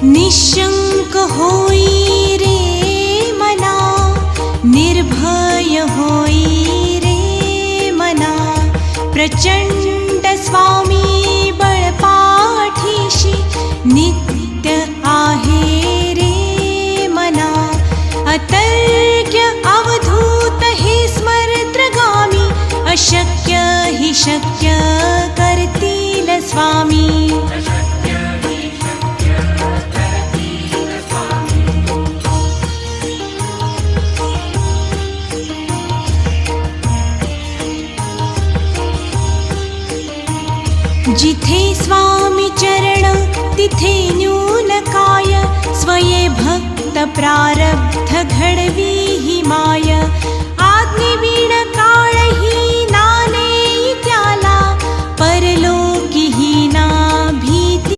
निशंक होई रे मना, निर्भय होई रे मना, प्रचंड स्वामी बळपाठीशी नित्य आहे रे मना. अतर्क्य अवधूत हे स्मरत्रगामी, अशक्य हि शक्य करतील स्वामी. जिथे स्वामी चरण तिथे न्यून काय, स्वये भक्त प्रारब्ध घडवी ही माया.